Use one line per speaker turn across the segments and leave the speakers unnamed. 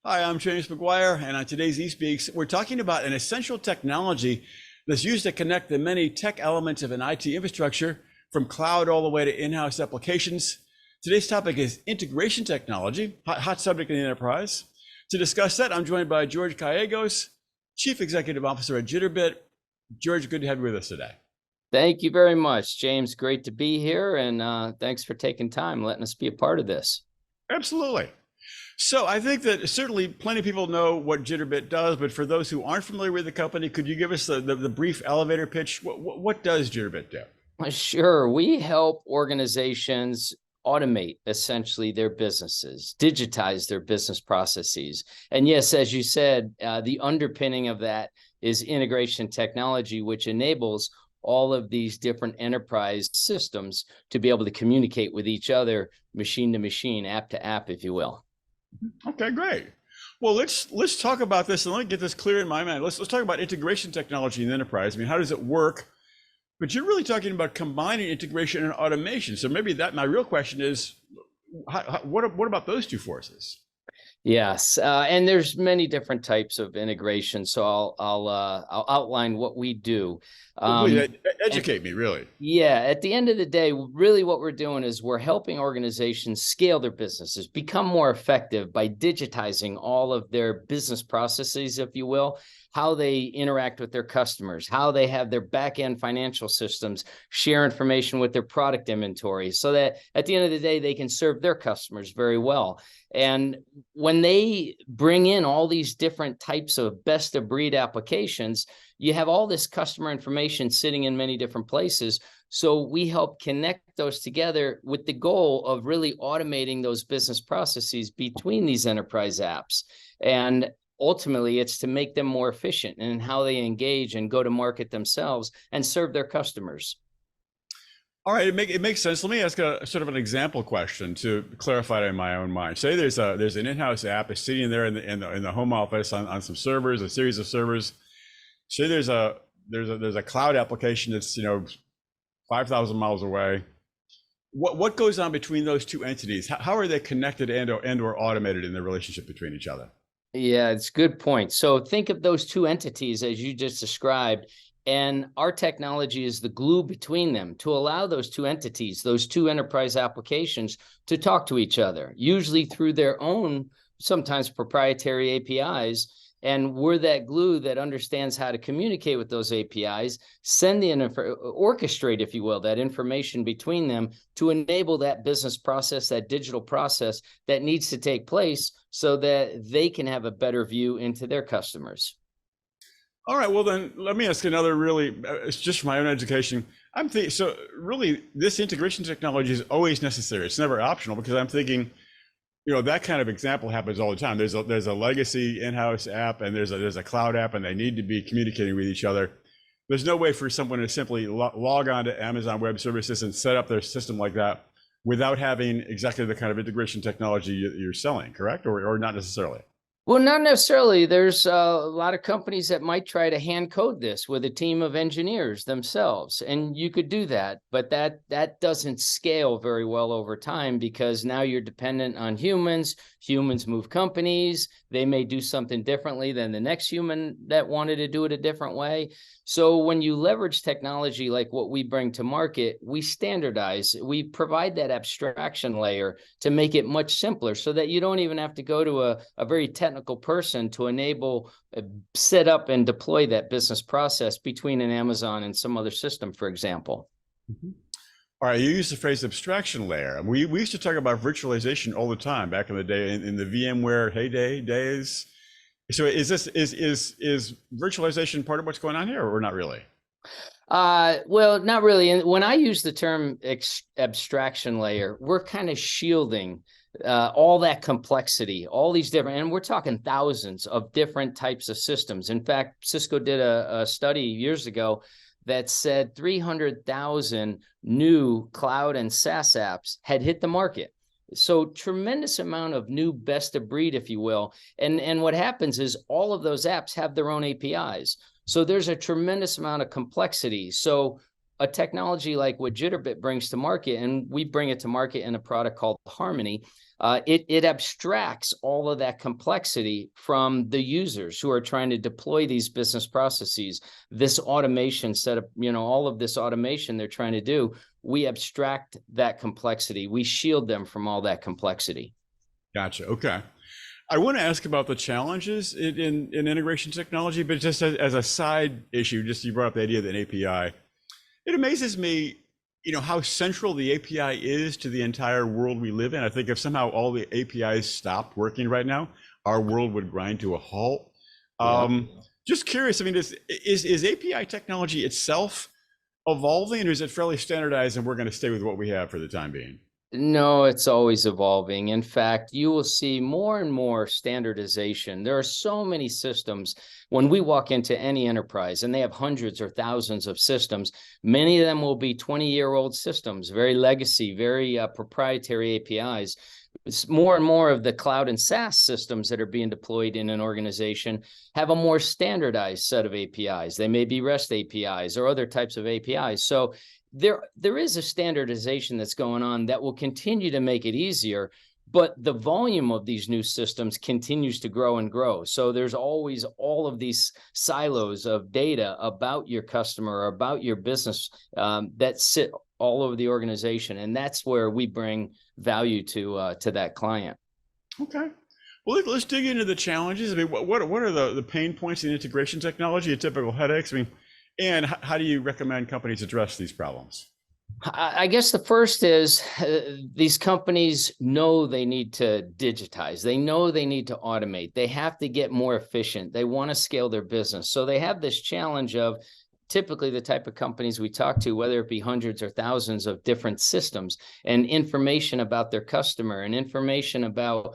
Hi, I'm James McGuire, and on today's eSpeaks, we're talking about an essential technology that's used to connect the many tech elements of an IT infrastructure, from cloud all the way to in-house applications. Today's topic is integration technology, hot subject in the enterprise. To discuss that, I'm joined by George Gallegos, Chief Executive Officer at Jitterbit. George, good to have you with us today.
Thank you very much, James. Great to be here, and thanks for taking time, letting us be a part of this.
Absolutely. So I think that certainly plenty of people know what Jitterbit does, but for those who aren't familiar with the company, could you give us the brief elevator pitch? What does Jitterbit do?
Sure. We help organizations automate essentially their businesses, digitize their business processes. And yes, as you said, the underpinning of that is integration technology, which enables all of these different enterprise systems to be able to communicate with each other, machine to machine, app to app, if you will.
Okay, great. Well, let's talk about this, and let me get this clear in my mind. Let's talk about integration technology in the enterprise. I mean, how does it work? But you're really talking about combining integration and automation. So maybe my real question is, what about those two forces?
Yes, and there's many different types of integration. So I'll outline what we do.
Please educate me, really.
Yeah, at the end of the day, really what we're doing is we're helping organizations scale their businesses, become more effective by digitizing all of their business processes, if you will, how they interact with their customers, how they have their back-end financial systems share information with their product inventory, so that at the end of the day, they can serve their customers very well. And when they bring in all these different types of best-of-breed applications, you have all this customer information sitting in many different places. So we help connect those together with the goal of really automating those business processes between these enterprise apps. And ultimately, it's to make them more efficient in how they engage and go to market themselves and serve their customers.
All right, it makes sense. Let me ask a sort of an example question to clarify it in my own mind. Say there's an in-house app is sitting there in the home office on some servers, a series of servers. Say there's a cloud application that's 5,000 miles away. What goes on between those two entities? How are they connected and or automated in their relationship between each other?
Yeah, it's a good point. So think of those two entities as you just described, and our technology is the glue between them to allow those two entities, those two enterprise applications, to talk to each other, usually through their own, sometimes proprietary APIs. And we're that glue that understands how to communicate with those APIs, orchestrate, if you will, that information between them to enable that business process, that digital process that needs to take place so that they can have a better view into their customers.
All right, well then, let me ask another really, it's just for my own education. I'm thinking, so really this integration technology is always necessary. It's never optional, because I'm thinking, that kind of example happens all the time. There's a legacy in-house app and there's a cloud app, and they need to be communicating with each other. There's no way for someone to simply log on to Amazon Web Services and set up their system like that without having exactly the kind of integration technology you're selling, correct? Or not necessarily?
Well, not necessarily. There's a lot of companies that might try to hand code this with a team of engineers themselves, and you could do that, but that doesn't scale very well over time, because now you're dependent on humans. Humans move companies. They may do something differently than the next human that wanted to do it a different way. So when you leverage technology like what we bring to market, we standardize, we provide that abstraction layer to make it much simpler, so that you don't even have to go to a very technical person to enable, set up and deploy that business process between an Amazon and some other system, for example.
Mm-hmm. All right, you used the phrase abstraction layer. We used to talk about virtualization all the time back in the day, in the VMware heyday days. So is virtualization part of what's going on here, or not really?
Well, not really. And when I use the term abstraction layer, we're kind of shielding all that complexity, all these different, and we're talking thousands of different types of systems. In fact, Cisco did a study years ago that said 300,000 new cloud and SaaS apps had hit the market. So tremendous amount of new best of breed, if you will. And what happens is all of those apps have their own APIs. So there's a tremendous amount of complexity. So a technology like what Jitterbit brings to market, and we bring it to market in a product called Harmony, it abstracts all of that complexity from the users who are trying to deploy these business processes, this automation setup, all of this automation they're trying to do. We abstract that complexity. We shield them from all that complexity.
Gotcha. Okay. I want to ask about the challenges in integration technology, but just as a side issue, just you brought up the idea of an API. It amazes me, how central the API is to the entire world we live in. I think if somehow all the APIs stopped working right now, our world would grind to a halt.
Yeah.
Just curious, I mean, is API technology itself evolving, or is it fairly standardized and we're going to stay with what we have for the time being?
No, it's always evolving. In fact, you will see more and more standardization. There are so many systems. When we walk into any enterprise and they have hundreds or thousands of systems, many of them will be 20-year-old systems, very legacy, very proprietary APIs. It's more and more of the cloud and SaaS systems that are being deployed in an organization have a more standardized set of APIs. They may be REST APIs or other types of APIs. So there is a standardization that's going on that will continue to make it easier, but the volume of these new systems continues to grow and grow. So there's always all of these silos of data about your customer or about your business that sit all over the organization. And that's where we bring value to that client.
Okay. Well, let's dig into the challenges. I mean, what are the pain points in integration technology, the typical headaches? I mean, and how do you recommend companies address these problems?
I guess the first is these companies know they need to digitize. They know they need to automate. They have to get more efficient. They want to scale their business. So they have this challenge of typically the type of companies we talk to, whether it be hundreds or thousands of different systems and information about their customer and information about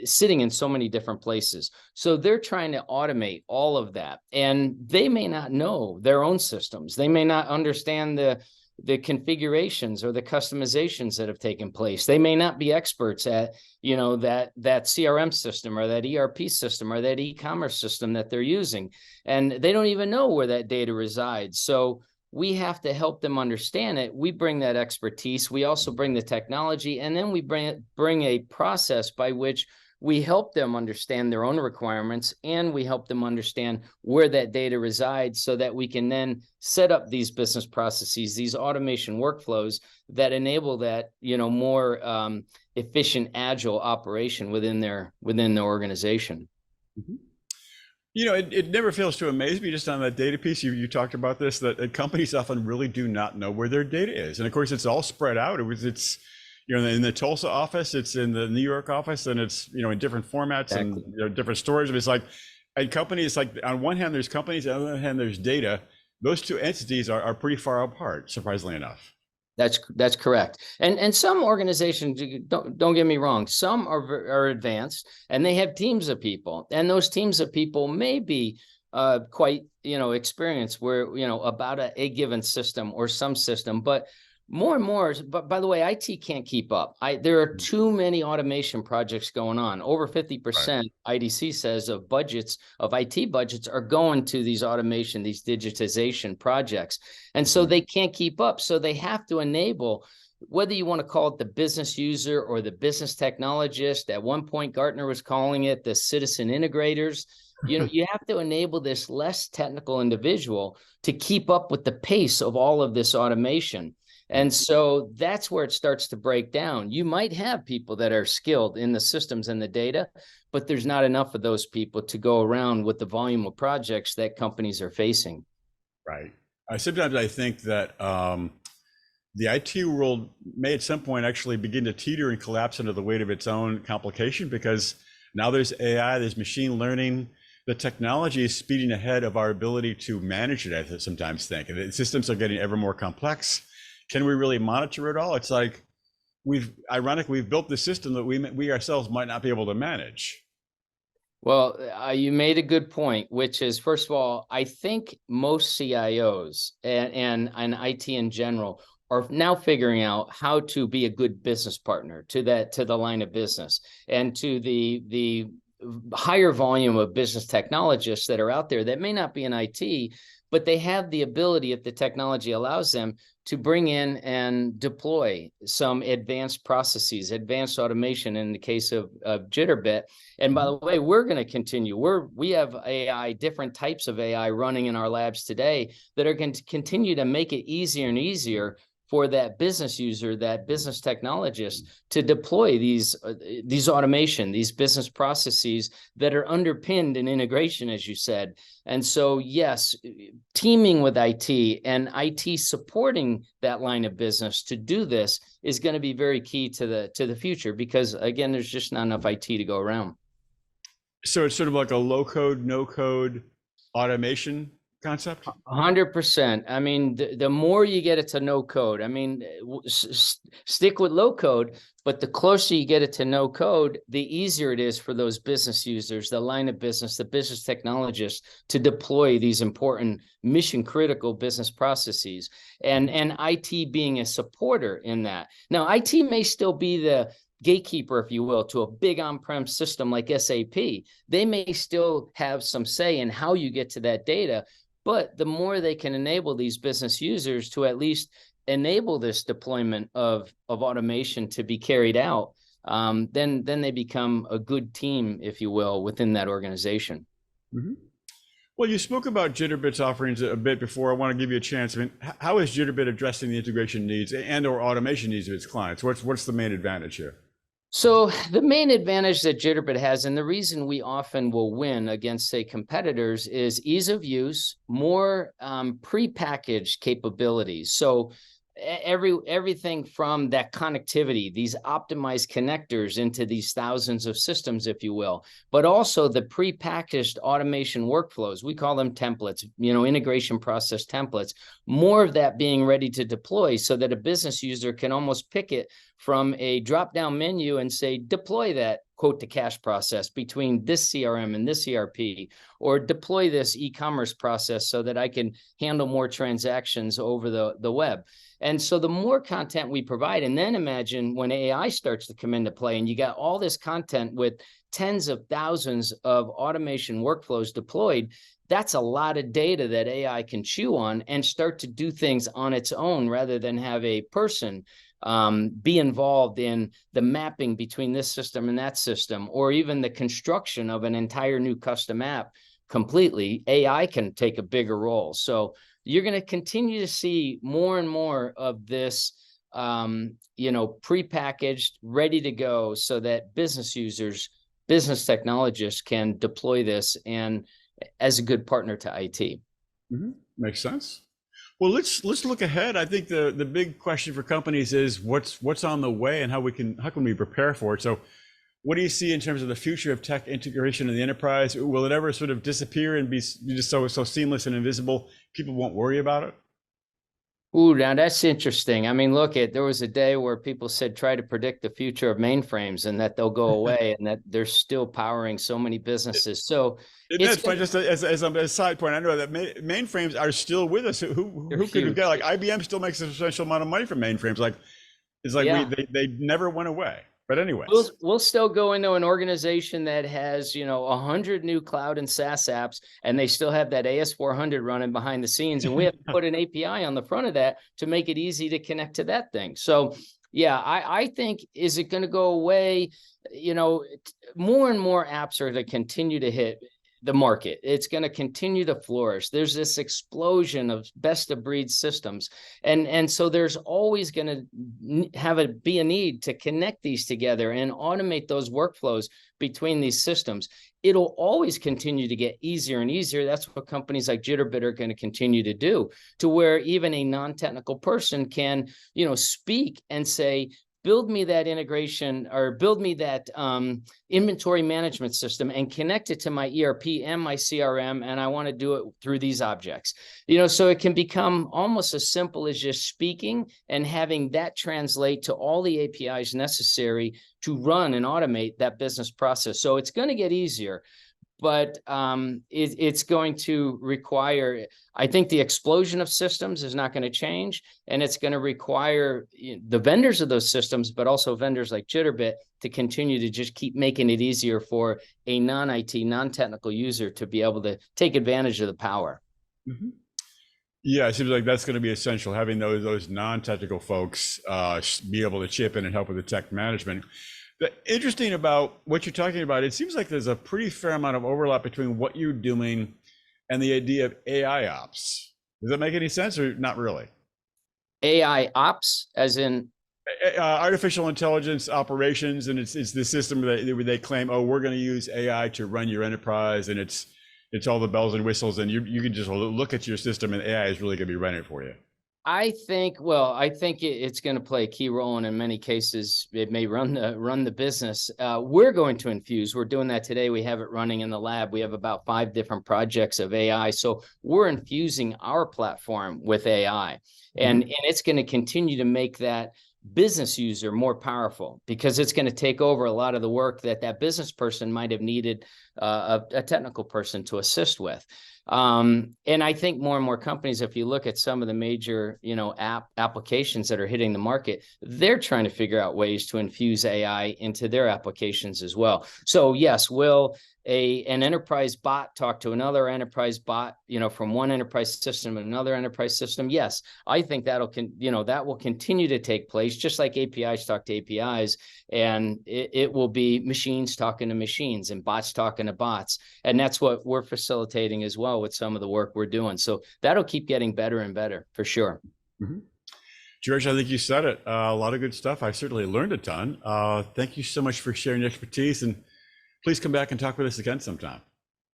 sitting in so many different places. So they're trying to automate all of that. And they may not know their own systems. They may not understand the configurations or the customizations that have taken place. They may not be experts at, that CRM system or that ERP system or that e-commerce system that they're using. And they don't even know where that data resides. So we have to help them understand it. We bring that expertise. We also bring the technology, and then we bring a process by which we help them understand their own requirements, and we help them understand where that data resides so that we can then set up these business processes, these automation workflows that enable that, more efficient, agile operation within the organization.
Mm-hmm. It never fails to amaze me just on that data piece. You talked about this, that companies often really do not know where their data is. And of course, it's all spread out. It's in the Tulsa office, it's in the New York office, and it's, in different formats. Exactly. And different storage. It's like, and companies, like on one hand, there's companies, on the other hand, there's data. Those two entities are pretty far apart, surprisingly enough.
That's correct. And some organizations, don't get me wrong, some are advanced and they have teams of people, and those teams of people may be quite experienced where about a given system or some system, but more and more. But by the way, IT can't keep up. There are too many automation projects going on. Over 50%, right. IDC says of IT budgets are going to these automation, these digitization projects. And so they can't keep up. So they have to enable, whether you want to call it the business user or the business technologist. At one point, Gartner was calling it the citizen integrators. You have to enable this less technical individual to keep up with the pace of all of this automation. And so that's where it starts to break down. You might have people that are skilled in the systems and the data, but there's not enough of those people to go around with the volume of projects that companies are facing.
Right. Sometimes I think that the IT world may at some point actually begin to teeter and collapse under the weight of its own complication, because now there's AI, there's machine learning. The technology is speeding ahead of our ability to manage it, I sometimes think. And the systems are getting ever more complex. Can we really monitor it all? It's like we've built the system that we ourselves might not be able to manage.
Well, you made a good point, which is, first of all, I think most CIOs and IT in general are now figuring out how to be a good business partner to the line of business and to the higher volume of business technologists that are out there that may not be in IT, but they have the ability, if the technology allows them, to bring in and deploy some advanced processes, advanced automation in the case of Jitterbit. And by the way, we're going to continue. We have AI, different types of AI running in our labs today that are going to continue to make it easier and easier for that business user, that business technologist, to deploy these automation, these business processes that are underpinned in integration, as you said. And so, yes, teaming with IT and IT supporting that line of business to do this is going to be very key to the future, because again, there's just not enough IT to go around.
So it's sort of like a low code, no code automation concept?
100%. I mean, the more you get it to no code, I mean, stick with low code, but the closer you get it to no code, the easier it is for those business users, the line of business, the business technologists, to deploy these important mission critical business processes, and IT being a supporter in that. Now, IT may still be the gatekeeper, if you will, to a big on-prem system like SAP. They may still have some say in how you get to that data, but the more they can enable these business users to at least enable this deployment of automation to be carried out, then they become a good team, if you will, within that organization.
Mm-hmm. Well, you spoke about Jitterbit's offerings a bit before. I want to give you a chance. I mean, how is Jitterbit addressing the integration needs and or automation needs of its clients? What's the main advantage here?
So the main advantage that Jitterbit has, and the reason we often will win against, say, competitors, is ease of use, more prepackaged capabilities. So everything from that connectivity, these optimized connectors into these thousands of systems, if you will, but also the prepackaged automation workflows. We call them templates, integration process templates, more of that being ready to deploy so that a business user can almost pick it from a drop-down menu and say, deploy that quote to cash process between this CRM and this ERP, or deploy this e-commerce process so that I can handle more transactions over the web. And so the more content we provide, and then imagine when AI starts to come into play and you got all this content with tens of thousands of automation workflows deployed, that's a lot of data that AI can chew on and start to do things on its own rather than have a person be involved in the mapping between this system and that system, or even the construction of an entire new custom app completely. AI can take a bigger role. So you're going to continue to see more and more of this, prepackaged, ready to go, so that business users, business technologists can deploy this and as a good partner to IT.
Mm-hmm. Makes sense. Well, let's look ahead. I think the big question for companies is what's on the way and how can we prepare for it. So what do you see in terms of the future of tech integration in the enterprise? Will it ever sort of disappear and be just so seamless and invisible people won't worry about it?
Ooh, now that's interesting. I mean, there was a day where people said, try to predict the future of mainframes and that they'll go away and that they're still powering so many businesses. So
it's funny, just as a side point, I know that mainframes are still with us. Who could have got, like, IBM still makes a substantial amount of money from mainframes. They never went away. But anyways,
we'll still go into an organization that has 100 new cloud and SaaS apps, and they still have that AS400 running behind the scenes, and we have to put an API on the front of that to make it easy to connect to that thing. So yeah, I think, is it going to go away? More and more apps are to continue to hit the market. It's going to continue to flourish. There's this explosion of best of breed systems. And so there's always going to be a need to connect these together and automate those workflows between these systems. It'll always continue to get easier and easier. That's what companies like Jitterbit are going to continue to do, to where even a non-technical person can, speak and say, build me that integration, or build me that inventory management system and connect it to my ERP and my CRM, and I want to do it through these objects. So it can become almost as simple as just speaking and having that translate to all the APIs necessary to run and automate that business process. So it's going to get easier. But it's going to require, I think the explosion of systems is not going to change, and it's going to require the vendors of those systems, but also vendors like Jitterbit, to continue to just keep making it easier for a non-IT, non-technical user to be able to take advantage of the power.
Mm-hmm. Yeah, it seems like that's going to be essential, having those non-technical folks be able to chip in and help with the tech management. The interesting about what you're talking about, it seems like there's a pretty fair amount of overlap between what you're doing and the idea of AI ops. Does that make any sense or not really?
AI ops, as in
Artificial intelligence operations, and it's the system that they claim, oh, we're going to use AI to run your enterprise, and it's all the bells and whistles, and you can just look at your system, and AI is really going to be running it for you.
I think, well, I think it's going to play a key role, and in many cases, it may run the business. We're going to infuse. We're doing that today. We have it running in the lab. We have about 5 different projects of AI. So we're infusing our platform with AI, and it's going to continue to make that business user more powerful, because it's going to take over a lot of the work that business person might have needed a technical person to assist with. And I think more and more companies, if you look at some of the major, applications that are hitting the market, they're trying to figure out ways to infuse AI into their applications as well. So yes, will an enterprise bot talk to another enterprise bot, from one enterprise system and another enterprise system? Yes, I think that will continue to take place, just like APIs talk to APIs, and it will be machines talking to machines and bots talking to bots. And that's what we're facilitating as well with some of the work we're doing. So that'll keep getting better and better for sure.
George, I think you said it. A lot of good stuff. I certainly learned a ton. Thank you so much for sharing your expertise, and please come back and talk with us again sometime.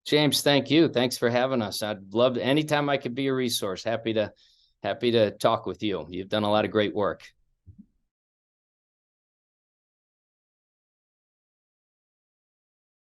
James, thank you. Thanks for having us. I'd love to, anytime I could be a resource, happy to talk with you. You've done a lot of great work.